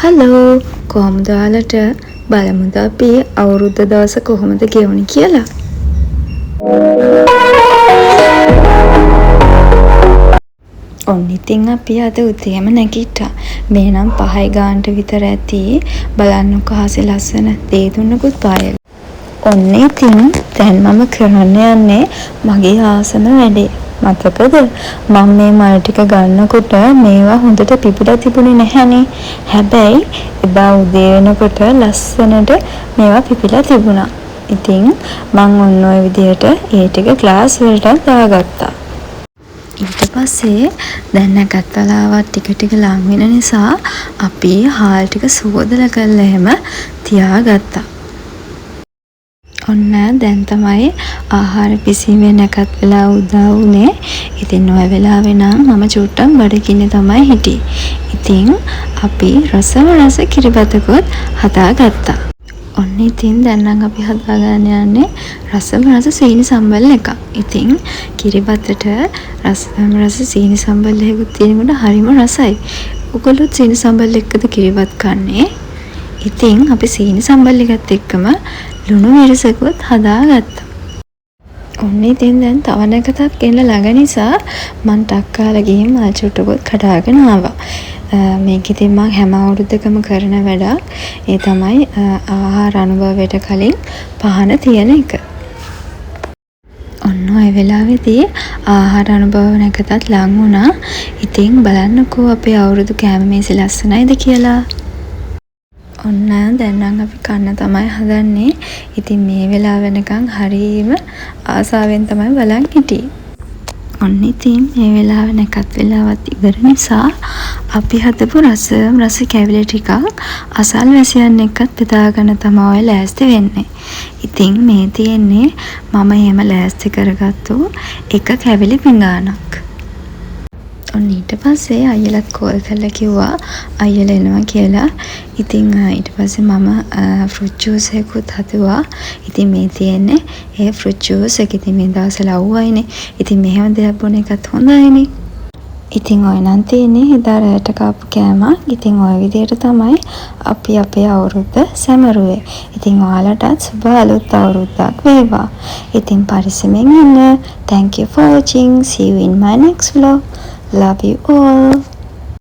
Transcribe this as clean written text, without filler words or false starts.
Hello කොහොමද ඔයාලට බලමුද අපි අවුරුද්ද දවස කොහොමද ගෙවුනේ කියලා. ඔන්න ඉතින් අපි අද උදේම නැගිට්ටා. මේ නම් 5යි ගානට විතර ඇති. බලන්නකො අහසේ ලස්සන දේ දුන්නකුත් පායල. ඔන්න ඉතින් දැන් මම කරන්න යන්නේ මගේ ආසම වැඩේ. මතකද මම මේ මල් ටික ගන්නකොට මේවා හොඳට පිපිලා තිබුණේ නැහනේ. හැබැයි එදා උදේ වෙනකොට ලස්සනට මේවා පිපිලා තිබුණා. ඉතින් මම ඔන්න ඔය විදිහට ඒ ටික ග්ලාස් වලට දාගත්තා. ඊට පස්සේ දැන් නැකත් වලාවත් ටික ටික ලං වෙන නිසා අපි හාල් ටික සෝදලා කරලා එහෙම තියාගත්තා. ඔන්න දැන් තමයි ආහාර පිසීමේ නැකත් වෙලා උදා වුණේ. ඉතින් ඔය වෙලාවේ නම් මම චුට්ටක් බඩගින්නේ තමයි හිටියේ. ඉතින් අපි රස කිරිබතකුත් හදාගත්තා. ඔන්න ඉතින් දැන් නම් අපි හදාගන්න යන්නේ රස සීනි සම්බල් එකක්. ඉතින් කිරිබතට රස සීනි සම්බල් එකකුත් තියෙනකොට හරිම රසයි. ඔයගොල්ලෝ සීනි සම්බල් එක්කද කිරිබත් කන්නේ? ඉතින් අපි සීනි සම්බල් එකත් එක්කම ලුණු මිරිසකුත් හදාගත්තා. ඔන්න ඉතින් දැන් තව නැකතක් ගෙන්න ළඟ නිසා මං ටක් කාලා ගිහින් මල් චුට්ටකුත් කඩාගෙන ආවා. මේක ඉතින් මං හැම අවුරුද්දකම කරන වැඩක්. ඒ තමයි ආහාර අනුභවයට කලින් පහන තියන එක. ඔන්න ඔය වෙලාවේදී ආහාර අනුභව නැකතත් ලං වුණා. ඉතින් බලන්නකෝ අපේ අවුරුදු කෑම මේසෙ ලස්සනයිද කියලා. ඔන්න දැන් නම් අපි කන්න තමයි හදන්නේ. ඉතින් මේ වෙලාව වෙනකන් හරීම ආසාවෙන් තමයි බලන් හිටියේ. ඔන්න ඉතින් මේ වෙලාව නැකත් වෙලාවත් ඉවර නිසා අපි හදපු රස කැවිලි ටිකක් අසල්වැසියන් එක්කත් බෙදාගෙන තමයි ඔය ලෑස්ති වෙන්නේ. ඉතින් මේ තියෙන්නේ මම එහෙම ලෑස්ති කරගත්තු එක කැවිලි පිඟානක්. ඔන්න ඊට පස්සේ අයියලත් කෝල් කරලා කිව්වා අයියලා එනවා කියලා. ඉතින් ඊට පස්සේ මම ෆෘට් ජූස් එකකුත් හදුවා. ඉතින් මේ තියෙන්නේ ඒ ෆෘට් ජූස් එක. ඉතින් මේ දවස්වල අවුවයිනේ. ඉතින් මෙහෙම දෙයක් බොන එකත් හොඳයිනේ. ඉතින් ඔය නම් තියෙන්නේ එදා රැට කාපු කෑමක්. ඉතින් ඔය විදිහට තමයි අපි අපේ අවුරුද්ද සැමරුවේ. ඉතින් ඔයාලටත් සුබ අලුත් අවුරුද්දක් වේවා. ඉතින් පරිස්සමෙන් ඉන්න. Thank you for watching. See you in my next vlog. Love you all.